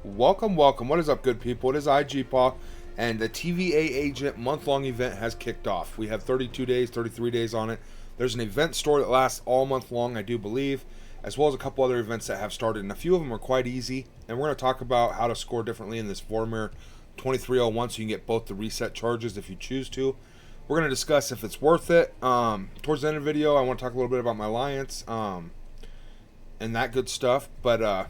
Welcome, welcome. What is up, good people? It is IGPaw, and the TVA Agent month-long event has kicked off. We have 32 days, 33 days on it. There's an event store that lasts all month long, I do believe, as well as a couple other events that have started, and a few of them are quite easy. And we're going to talk about how to score differently in this Vormir 2301 so you can get both the reset charges if you choose to. We're going to discuss if it's worth it. Towards the end of the video, I want to talk a little bit about my alliance and that good stuff, but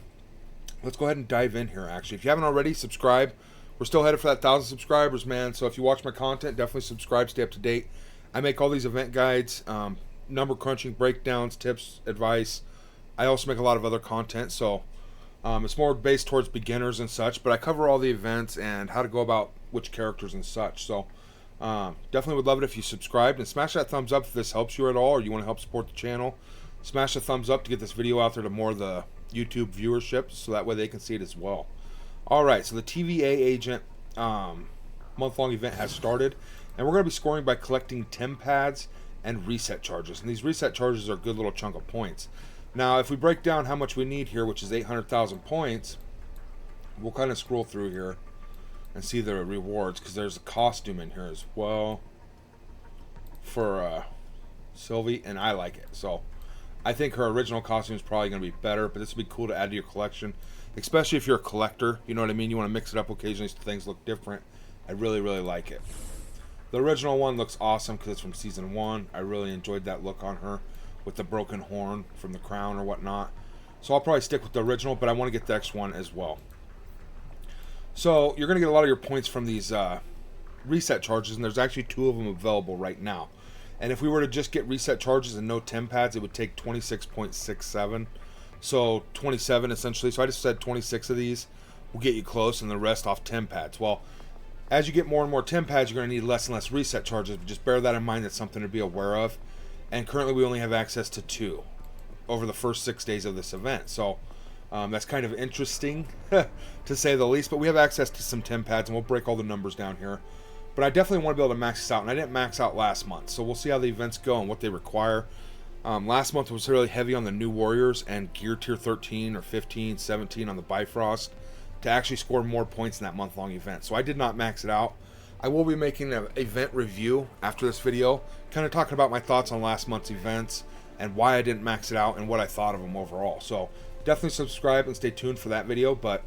let's go ahead and dive in here, actually. If you haven't already, subscribe. We're still headed for that 1,000 subscribers, man. So if you watch my content, definitely subscribe, stay up to date. I make all these event guides, number crunching, breakdowns, tips, advice. I also make a lot of other content, so it's more based towards beginners and such, but I cover all the events and how to go about which characters and such. So definitely would love it if you subscribed, and smash that thumbs up if this helps you at all or you want to help support the channel. Smash the thumbs up to get this video out there to more of the YouTube viewership, so that way they can see it as well. Alright, so the TVA Agent month-long event has started, and we're going to be scoring by collecting TEM pads and reset charges. And these reset charges are a good little chunk of points. Now, if we break down how much we need here, which is 800,000 points, we'll kind of scroll through here and see the rewards, because there's a costume in here as well for Sylvie, and I like it. So I think her original costume is probably going to be better, but this would be cool to add to your collection, especially if you're a collector. You know what I mean? You want to mix it up occasionally so things look different. I really, really like it. The original one looks awesome because it's from Season 1. I really enjoyed that look on her with the broken horn from the crown or whatnot. So I'll probably stick with the original, but I want to get the X one as well. So you're going to get a lot of your points from these reset charges, and there's actually 2 of them available right now. And if we were to just get reset charges and no TEM pads, it would take 26.67. So 27 essentially. So I just said 26 of these will get you close, and the rest off TEM pads. Well, as you get more and more TEM pads, you're going to need less and less reset charges. But just bear that in mind. That's something to be aware of. And currently we only have access to 2 over the first 6 days of this event. So that's kind of interesting to say the least. But we have access to some TEM pads, and we'll break all the numbers down here. But I definitely want to be able to max this out, and I didn't max out last month, so we'll see how the events go and what they require. Last month was really heavy on the new warriors and gear tier 13 or 15, 17 on the Bifrost to actually score more points in that month-long event. So I did not max it out. I will be making an event review after this video, kind of talking about my thoughts on last month's events and why I didn't max it out and what I thought of them overall. So definitely subscribe and stay tuned for that video, but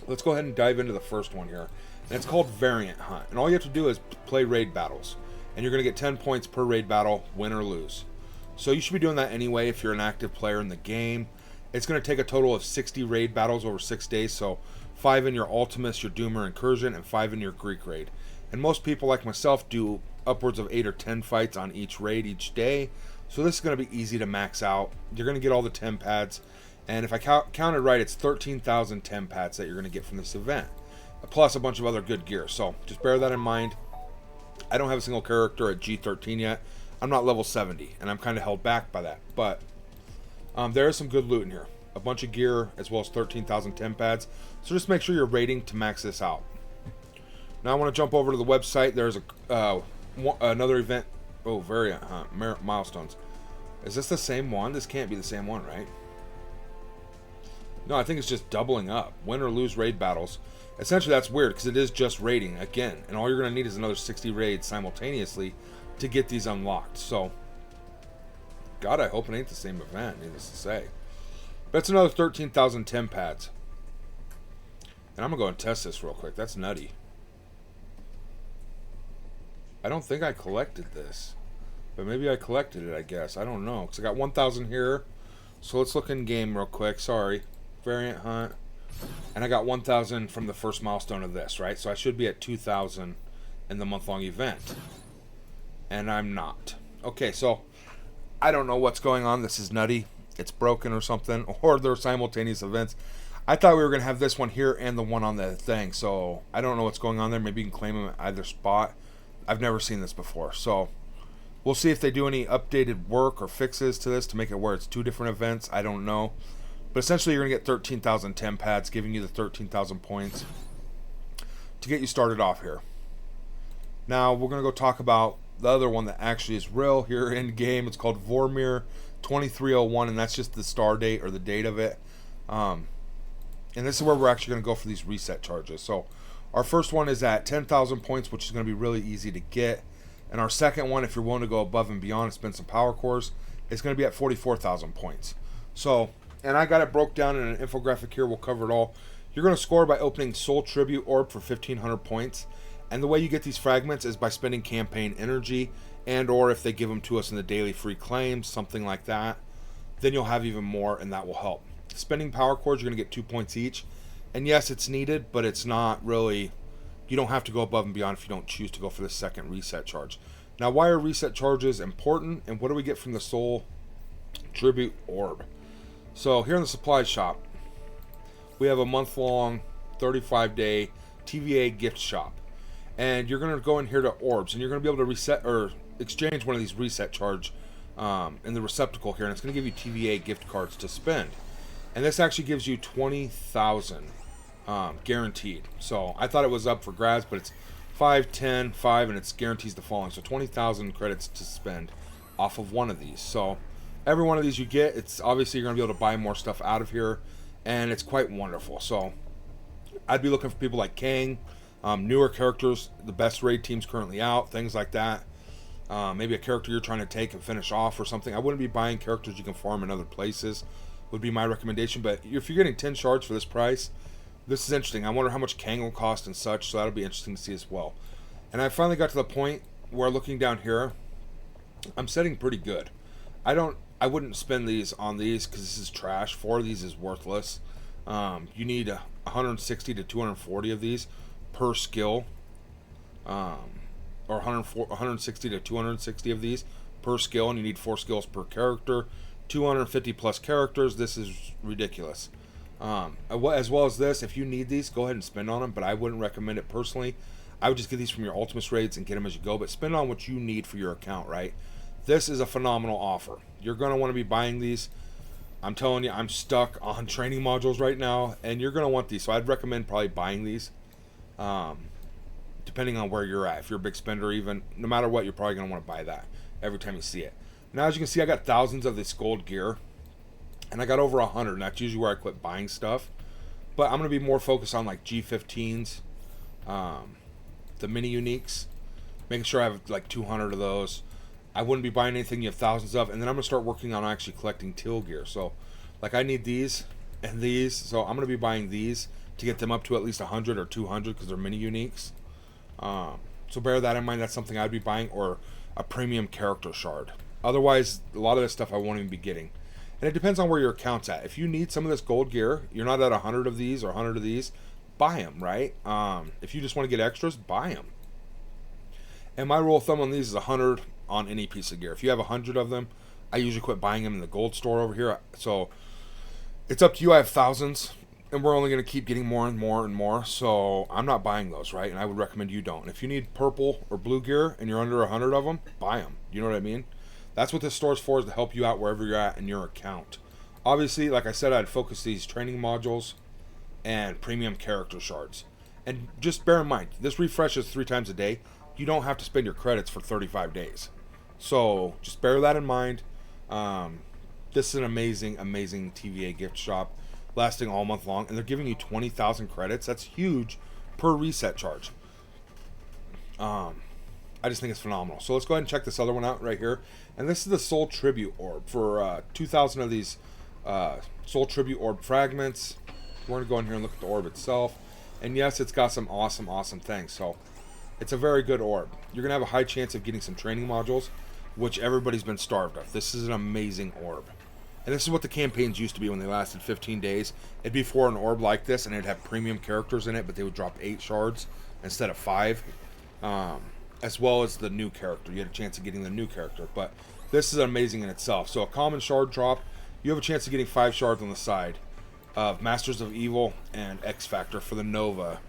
let's go ahead and dive into the first one here. And it's called Variant Hunt. And all you have to do is play raid battles. And you're going to get 10 points per raid battle, win or lose. So you should be doing that anyway if you're an active player in the game. It's going to take a total of 60 raid battles over 6 days. So 5 in your Ultimus, your Doomer Incursion, and 5 in your Greek raid. And most people like myself do upwards of 8 or 10 fights on each raid each day. So this is going to be easy to max out. You're going to get all the TEM pads. And if I counted right, it's 13,000 TEM pads that you're going to get from this event, plus a bunch of other good gear. So just bear that in mind. I don't have a single character at G13 yet. I'm not level 70, and I'm kind of held back by that. But there is some good loot in here. A bunch of gear, as well as 13,000 TEM pads. So just make sure you're rating to max this out. Now I want to jump over to the website. There's another event. Oh, Variant Hunt. Milestones. Is this the same one? This can't be the same one, right? No, I think it's just doubling up. Win or lose raid battles. Essentially, that's weird because it is just raiding again. And all you're going to need is another 60 raids simultaneously to get these unlocked. So, God, I hope it ain't the same event, needless to say. But it's another 13,000 TEM pads. And I'm going to go and test this real quick. That's nutty. I don't think I collected this. But maybe I collected it, I guess. I don't know. Because I got 1,000 here. So let's look in game real quick. Sorry. Variant Hunt. And I got 1,000 from the first milestone of this, right? So I should be at 2,000 in the month-long event. And I'm not. Okay, so I don't know what's going on. This is nutty. It's broken or something. Or they're simultaneous events. I thought we were going to have this one here and the one on the thing. So I don't know what's going on there. Maybe you can claim them at either spot. I've never seen this before. So we'll see if they do any updated work or fixes to this to make it where it's 2 different events. I don't know. But essentially, you're going to get 13,000 TEM pads, giving you the 13,000 points to get you started off here. Now, we're going to go talk about the other one that actually is real here in game. It's called Vormir 2301, and that's just the star date or the date of it. And And this is where we're actually going to go for these reset charges. So our first one is at 10,000 points, which is going to be really easy to get. And our second one, if you're willing to go above and beyond and spend some power cores, is going to be at 44,000 points. So, and I got it broke down in an infographic here. We'll cover it all. You're going to score by opening Soul Tribute Orb for 1,500 points. And the way you get these fragments is by spending campaign energy, and or if they give them to us in the daily free claims, something like that. Then you'll have even more, and that will help. Spending power cores, you're going to get 2 points each. And yes, it's needed, but it's not really... You don't have to go above and beyond if you don't choose to go for the second reset charge. Now, why are reset charges important, and what do we get from the Soul Tribute Orb? So, here in the supply shop, we have a month-long, 35-day TVA gift shop. And you're going to go in here to Orbs, and you're going to be able to reset or exchange one of these reset charge in the receptacle here, and it's going to give you TVA gift cards to spend. And this actually gives you 20,000 guaranteed. So I thought it was up for grabs, but it's 5, 10, 5, and it's guarantees the following. So 20,000 credits to spend off of one of these. So every one of these you get, it's obviously you're going to be able to buy more stuff out of here, and it's quite wonderful. So I'd be looking for people like Kang, newer characters, the best raid teams currently out, things like that. Maybe a character you're trying to take and finish off or something. I wouldn't be buying characters you can farm in other places, would be my recommendation. But if you're getting 10 shards for this price, this is interesting. I wonder how much Kang will cost and such, so that'll be interesting to see as well. And I finally got to the point where, looking down here, I'm setting pretty good. I wouldn't spend these on these because this is trash. 4 of these is worthless. You need 160 to 240 of these per skill, or 160 to 260 of these per skill, and you need 4 skills per character. 250 plus characters. This is ridiculous. As well as this, if you need these, go ahead and spend on them, but I wouldn't recommend it personally. I would just get these from your Ultimus raids and get them as you go, but spend on what you need for your account, right? This is a phenomenal offer. You're going to want to be buying these. I'm telling you, I'm stuck on training modules right now, and you're going to want these, so I'd recommend probably buying these, depending on where you're at. If you're a big spender, even, no matter what, you're probably going to want to buy that every time you see it. Now, as you can see, I got thousands of this gold gear, and I got over 100, and that's usually where I quit buying stuff. But I'm going to be more focused on like G15s, the mini uniques, making sure I have like 200 of those. I wouldn't be buying anything you have thousands of, and then I'm going to start working on actually collecting teal gear. So, like, I need these and these, so I'm going to be buying these to get them up to at least 100 or 200 because they're mini uniques. So bear that in mind. That's something I'd be buying, or a premium character shard. Otherwise, a lot of this stuff I won't even be getting. And it depends on where your account's at. If you need some of this gold gear, you're not at 100 of these or 100 of these, buy them, right? If you just want to get extras, buy them. And my rule of thumb on these is 100 on any piece of gear. If you have 100 of them, I usually quit buying them in the gold store over here. So it's up to you. I have thousands, and we're only going to keep getting more and more and more. So I'm not buying those, right? And I would recommend you don't. If you need purple or blue gear and you're under 100 of them, buy them. You know what I mean? That's what this store's for, is to help you out wherever you're at in your account. Obviously, like I said, I'd focus these training modules and premium character shards. And just bear in mind, this refreshes 3 times a day. You don't have to spend your credits for 35 days. So just bear that in mind. This is an amazing, amazing TVA gift shop lasting all month long. And they're giving you 20,000 credits. That's huge per reset charge. I just think it's phenomenal. So let's go ahead and check this other one out right here. And this is the Soul Tribute Orb for 2,000 of these Soul Tribute Orb fragments. We're going to go in here and look at the orb itself. And yes, it's got some awesome, awesome things. So it's a very good orb. You're going to have a high chance of getting some training modules, which everybody's been starved of. This is an amazing orb. And this is what the campaigns used to be when they lasted 15 days. It'd be for an orb like this, and it'd have premium characters in it, but they would drop 8 shards instead of 5. As well as the new character. You had a chance of getting the new character, but this is amazing in itself. So a common shard drop, you have a chance of getting 5 shards on the side of Masters of Evil and X Factor for the Nova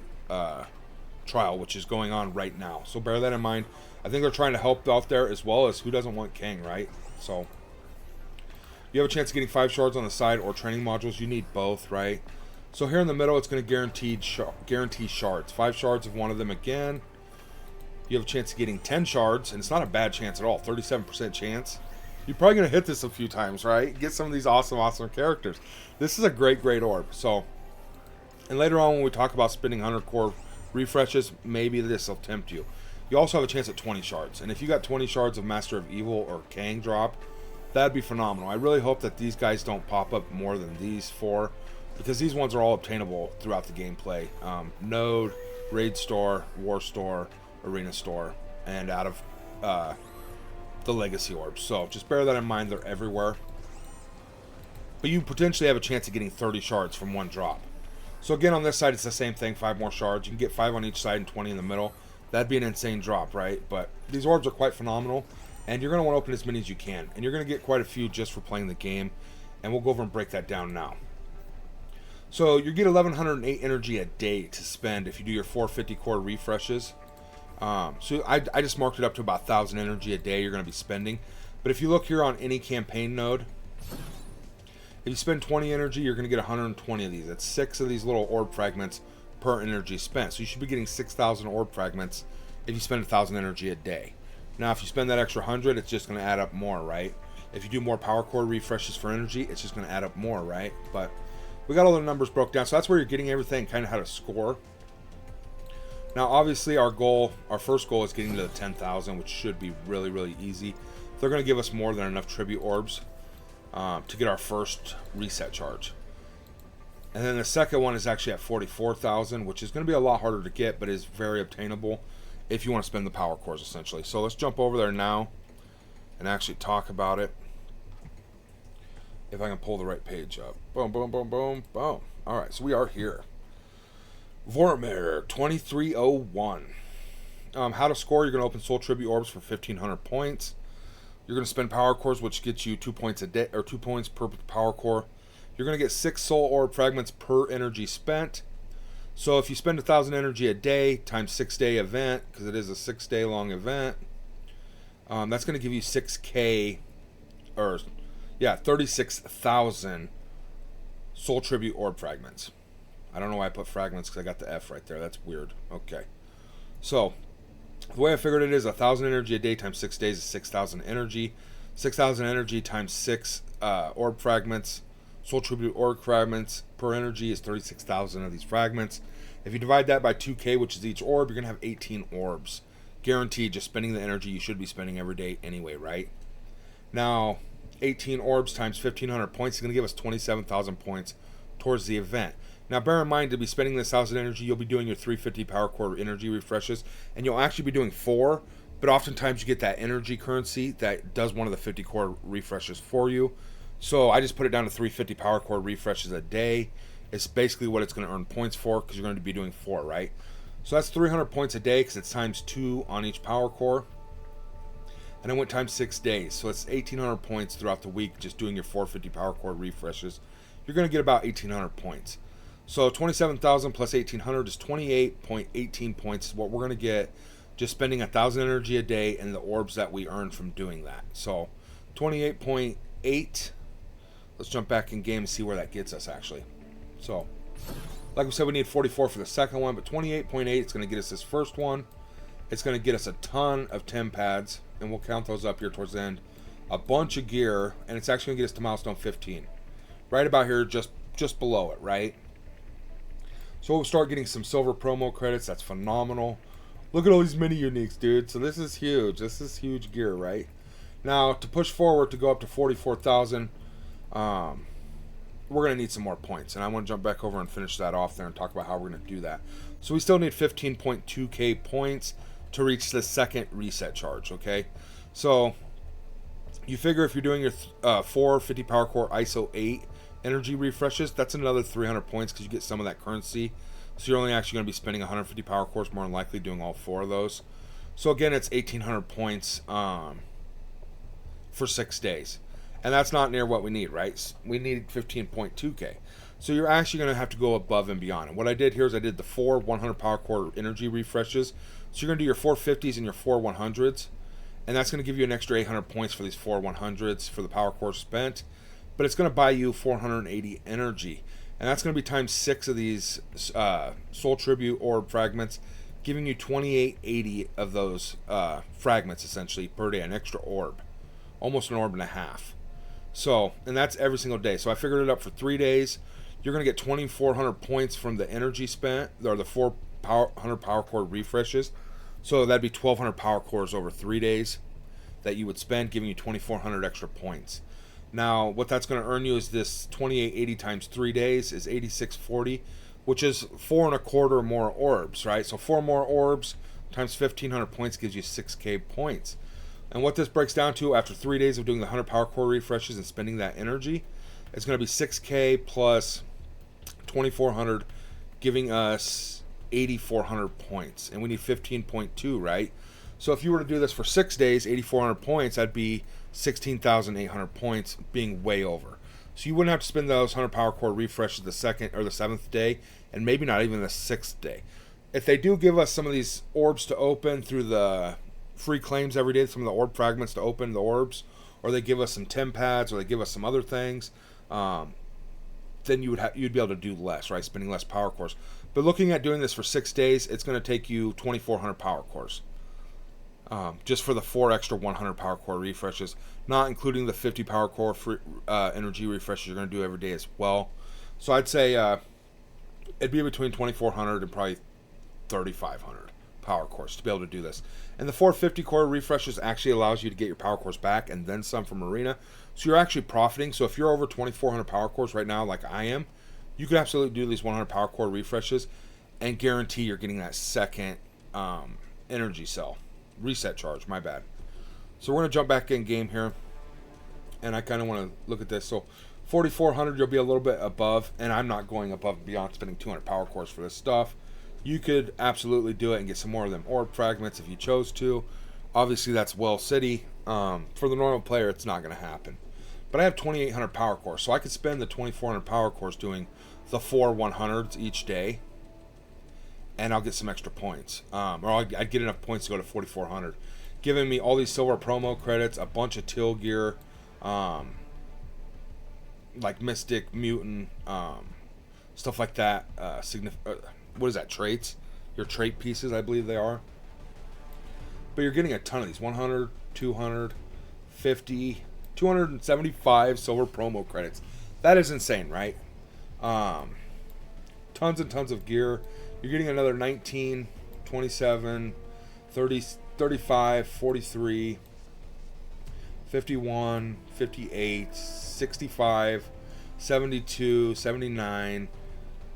trial, which is going on right now. So bear that in mind. I think they're trying to help out there, as well as who doesn't want Kang, right? So you have a chance of getting 5 shards on the side or training modules. You need both, right? So here in the middle, it's going to guarantee shards. 5 shards of one of them again. You have a chance of getting 10 shards, and it's not a bad chance at all. 37% chance. You're probably going to hit this a few times, right? Get some of these awesome, awesome characters. This is a great, great orb. So And later on when we talk about spending 100 core refreshes, maybe this will tempt you. You also have a chance at 20 shards. And if you got 20 shards of Master of Evil or Kang drop, that'd be phenomenal. I really hope that these guys don't pop up more than these 4, because these ones are all obtainable throughout the gameplay. Node, Raid Store, War Store, Arena Store, and out of the Legacy Orbs. So just bear that in mind, they're everywhere. But you potentially have a chance of getting 30 shards from one drop. So again, on this side, it's the same thing, 5 more shards. You can get 5 on each side and 20 in the middle. That'd be an insane drop, right? But these orbs are quite phenomenal, and you're going to want to open as many as you can. And you're going to get quite a few just for playing the game, and we'll go over and break that down now. So you get 1108 energy a day to spend if you do your 450 core refreshes. So I just marked it up to about 1,000 energy a day you're going to be spending. But if you look here on any campaign node, if you spend 20 energy, you're going to get 120 of these. That's 6 of these little orb fragments per energy spent. So you should be getting 6,000 orb fragments if you spend 1,000 energy a day. Now, if you spend that extra 100, it's just going to add up more, right? If you do more power core refreshes for energy, it's just going to add up more, right? But we got all the numbers broke down, so that's where you're getting everything, kind of how to score. Now, obviously, our first goal is getting to the 10,000, which should be really, really easy. They're going to give us more than enough tribute orbs to get our first reset charge. And then the second one is actually at 44,000, which is going to be a lot harder to get, but is very obtainable if you want to spend the power cores, essentially. So let's jump over there now and actually talk about it. If I can pull the right page up. Boom, boom, boom, boom, boom. All right, so we are here. Vormir 2301. How to score: you're going to open Soul Tribute Orbs for 1,500 points. You're going to spend power cores, which gets you 2 points a day, or 2 points per power core. You're going to get 6 soul orb fragments per energy spent. So if you spend 1,000 energy a day times 6-day event, because it is a 6-day long event, that's going to give you 6K, or 36,000 soul tribute orb fragments. I don't know why I put fragments, because I got the F right there. That's weird. Okay. So the way I figured it is 1,000 energy a day times 6 days is 6,000 energy. 6,000 energy times 6 orb fragments. Soul Tribute orb fragments per energy is 36,000 of these fragments. If you divide that by 2K, which is each orb, you're going to have 18 orbs. Guaranteed, just spending the energy you should be spending every day anyway, right? Now, 18 orbs times 1,500 points is going to give us 27,000 points towards the event. Now, bear in mind, to be spending this 1,000 energy, you'll be doing your 350 power core energy refreshes, and you'll actually be doing 4, but oftentimes you get that energy currency that does one of the 50 core refreshes for you. So I just put it down to 350 power core refreshes a day. It's basically what it's going to earn points for, because you're going to be doing 4, right? So that's 300 points a day, because it's times 2 on each power core. And I went times 6 days, so it's 1,800 points throughout the week just doing your 450 power core refreshes. You're going to get about 1,800 points. So 27,000 plus 1,800 is 28.18 points is what we're going to get just spending 1,000 energy a day and the orbs that we earn from doing that. So 28.8. Let's jump back in game and see where that gets us, actually. So, like we said, we need 44 for the second one, but 28.8 is going to get us this first one. It's going to get us a ton of Tem pads, and we'll count those up here towards the end. A bunch of gear, and it's actually going to get us to milestone 15. Right about here, just below it, right? So we'll start getting some silver promo credits. That's phenomenal. Look at all these mini uniques, dude. So this is huge. This is huge gear, right? Now, to push forward to go up to 44,000, we're going to need some more points. And I want to jump back over and finish that off there and talk about how we're going to do that. So we still need 15.2k points to reach the second reset charge, okay? So you figure if you're doing your 450 power core ISO 8 energy refreshes, that's another 300 points because you get some of that currency. So you're only actually going to be spending 150 power cores, more than likely doing all 4 of those. So again, it's 1,800 points for 6 days. And that's not near what we need, right? We need 15.2k. So you're actually going to have to go above and beyond. And what I did here is I did the 4 100 power core energy refreshes. So you're going to do your 450s and your 4 100s. And that's going to give you an extra 800 points for these 4 100s for the power core spent. But it's going to buy you 480 energy. And that's going to be times 6 of these Soul Tribute orb fragments, giving you 2880 of those fragments, essentially, per day. An extra orb. Almost an orb and a half. So, and that's every single day. So I figured it up for 3 days. you're going to get 2,400 points from the energy spent, or the 400 power core refreshes. So that'd be 1,200 power cores over 3 days that you would spend, giving you 2,400 extra points. Now, what that's going to earn you is this 2880 times 3 days is 8640, which is 4.25 more orbs, right? So 4 more orbs times 1,500 points gives you 6k points. And what this breaks down to after 3 days of doing the 100 power core refreshes and spending that energy, it's going to be 6k plus 2,400, giving us 8,400 points. And we need 15.2, right? So if you were to do this for 6 days, 8,400 points, that'd be 16,800 points, being way over. So you wouldn't have to spend those 100 power core refreshes the 2nd or the 7th day, and maybe not even the 6th day. If they do give us some of these orbs to open through the free claims every day, some of the orb fragments to open the orbs, or they give us some Tem pads, or they give us some other things, then you'd be able to do less, right? Spending less power cores. But looking at doing this for 6 days, it's going to take you 2,400 power cores. Just for the 4 extra 100 power core refreshes, not including the 50 power core energy refreshes you're going to do every day as well. So I'd say it'd be between 2,400 and probably 3,500 power cores to be able to do this. And the 450 core refreshes actually allows you to get your power cores back and then some from Arena. So you're actually profiting. So if you're over 2,400 power cores right now, like I am, you can absolutely do these 100 power core refreshes and guarantee you're getting that second energy cell. Reset charge, my bad. So we're going to jump back in game here. And I kind of want to look at this. So 4,400, you'll be a little bit above. And I'm not going above and beyond spending 200 power cores for this stuff. You could absolutely do it and get some more of them orb fragments if you chose to. Obviously, that's Well City. For the normal player, it's not going to happen. But I have 2,800 power cores. So I could spend the 2,400 power cores doing the 4 100s each day. And I'll get some extra points. Or I'd get enough points to go to 4,400. Giving me all these silver promo credits, a bunch of Till gear, like Mystic, Mutant, stuff like that. What is that, traits? Your trait pieces, I believe they are. But you're getting a ton of these. 100, 200, 50, 275 silver promo credits. That is insane, right? Tons and tons of gear. You're getting another 19, 27, 30, 35, 43, 51, 58, 65, 72, 79,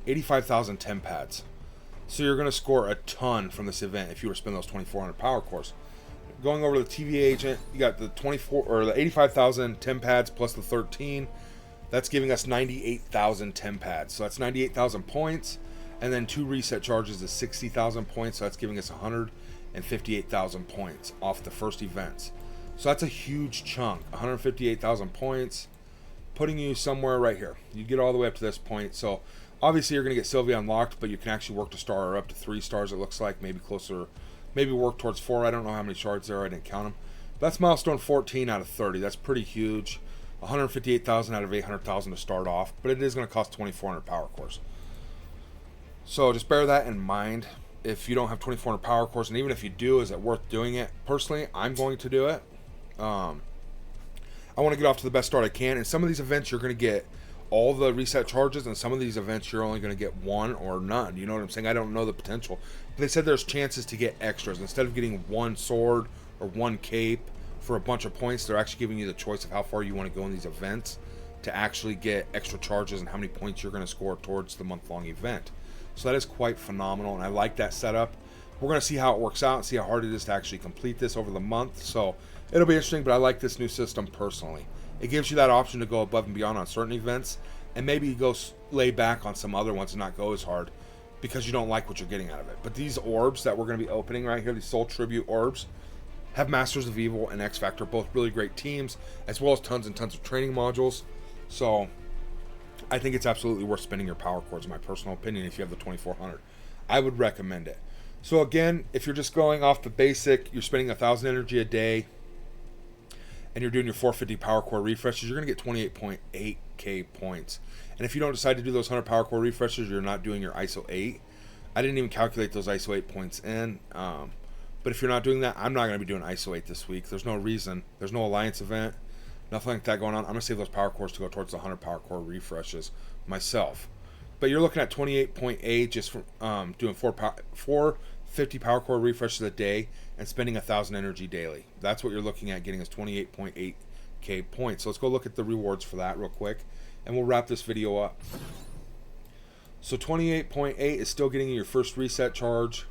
85,000 Tem pads. So you're going to score a ton from this event if you were to spend those 2,400 power cores. Going over to the TVA agent, you got the 85,000 Tem pads plus the 13. That's giving us 98,000 Tem pads. So that's 98,000 points. And then 2 reset charges is 60,000 points. So that's giving us 158,000 points off the first events. So that's a huge chunk. 158,000 points, putting you somewhere right here. You get all the way up to this point. So obviously you're going to get Sylvia unlocked, but you can actually work to star her up to 3 stars, it looks like. Maybe closer, maybe work towards 4. I don't know how many shards there are. I didn't count them. But that's milestone 14 out of 30. That's pretty huge. 158,000 out of 800,000 to start off. But it is going to cost 2,400 power cores. So just bear that in mind. If you don't have 2,400 power cores, and even if you do, is it worth doing it? Personally, I'm going to do it. I want to get off to the best start I can. And some of these events, you're going to get all the reset charges, and some of these events, you're only going to get 1 or none. You know what I'm saying? I don't know the potential. But they said there's chances to get extras. Instead of getting 1 sword or 1 cape for a bunch of points, they're actually giving you the choice of how far you want to go in these events to actually get extra charges and how many points you're going to score towards the month-long event. So that is quite phenomenal, and I like that setup. We're going to see how it works out and see how hard it is to actually complete this over the month. So it'll be interesting, but I like this new system personally. It gives you that option to go above and beyond on certain events, and maybe you go lay back on some other ones and not go as hard because you don't like what you're getting out of it. But these orbs that we're going to be opening right here, these Soul Tribute orbs, have Masters of Evil and X Factor, both really great teams, as well as tons and tons of training modules. So I think it's absolutely worth spending your power cores, in my personal opinion, if you have the 2,400. I would recommend it. So again, if you're just going off the basic, you're spending 1,000 energy a day, and you're doing your 450 power core refreshes, you're going to get 28.8k points. And if you don't decide to do those 100 power core refreshes, you're not doing your ISO 8. I didn't even calculate those ISO 8 points in. But if you're not doing that, I'm not going to be doing ISO 8 this week. There's no reason. There's no Alliance event. Nothing like that going on. I'm going to save those power cores to go towards the 100 power core refreshes myself. But you're looking at 28.8 just from doing 450 power core refreshes a day and spending 1,000 energy daily. That's what you're looking at getting is 28.8k points. So let's go look at the rewards for that real quick, and we'll wrap this video up. So 28.8 is still getting you your first reset charge.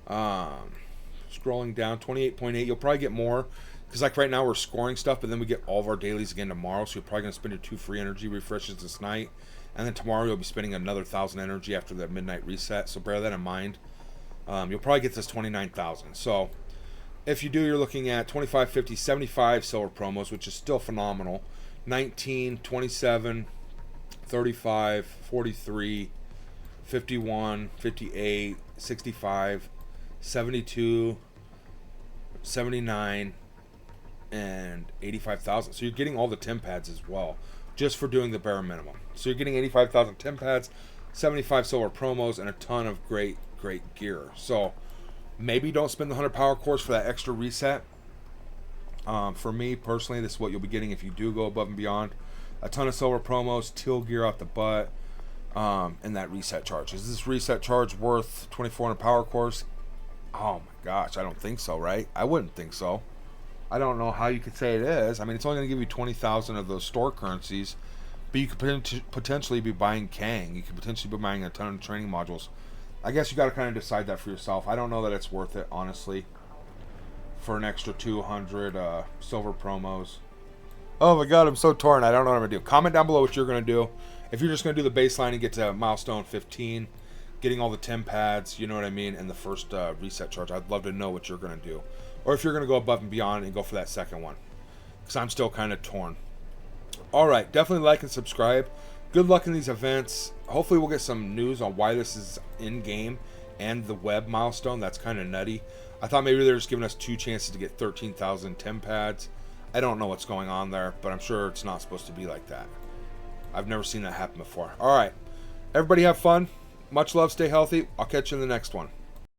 Scrolling down, 28.8, you'll probably get more, because like right now we're scoring stuff, but then we get all of our dailies again tomorrow, so you're probably going to spend your 2 free energy refreshes this night, and then tomorrow you'll be spending another 1,000 energy after the midnight reset, so bear that in mind. You'll probably get this 29,000. So if you do, you're looking at 25, 50, 75 silver promos, which is still phenomenal. 19, 27, 35, 43, 51, 58, 65, 72, 79, and 85,000. So you're getting all the Tim pads as well, just for doing the bare minimum. So you're getting 85,000 Tim pads, 75 silver promos, and a ton of great gear. So maybe don't spend the 100 power cores for that extra reset. For me personally, this is what you'll be getting if you do go above and beyond. A ton of silver promos, teal gear out the butt, and that reset charge. Is this reset charge worth 2,400 power cores? Oh my gosh, I don't think so, right? I wouldn't think so. I don't know how you could say it is. I mean, it's only going to give you 20,000 of those store currencies, but you could potentially be buying Kang. You could potentially be buying a ton of training modules. I guess you got to kind of decide that for yourself. I don't know that it's worth it, honestly, for an extra 200 silver promos. Oh my god, I'm so torn. I don't know what I'm going to do. Comment down below what you're going to do. If you're just going to do the baseline and get to milestone 15, getting all the Tim pads, you know what I mean, and the first reset charge, I'd love to know what you're going to do. Or if you're going to go above and beyond and go for that second one, because I'm still kind of torn. Alright, definitely like and subscribe. Good luck in these events. Hopefully we'll get some news on why this is in-game and the web milestone. That's kind of nutty. I thought maybe they're just giving us 2 chances to get 13,000 Tim pads. I don't know what's going on there, but I'm sure it's not supposed to be like that. I've never seen that happen before. Alright, everybody have fun. Much love, stay healthy. I'll catch you in the next one.